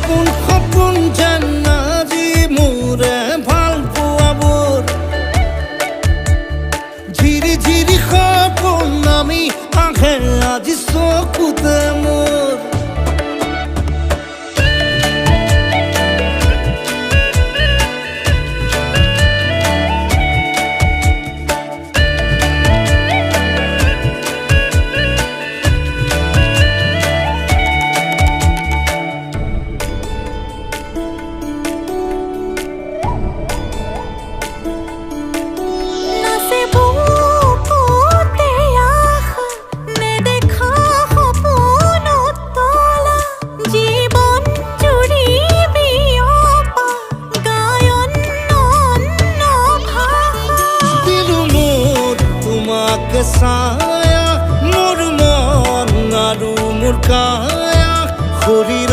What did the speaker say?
সপোন যেন আজি মোৰে ভাল পোৱাবোৰ ঝিৰি ঝিৰি সপোন আমি আহে আজি চকুতে মোৰ ছায়া মোৰ মন আৰু মোৰ কায়া শৰীৰ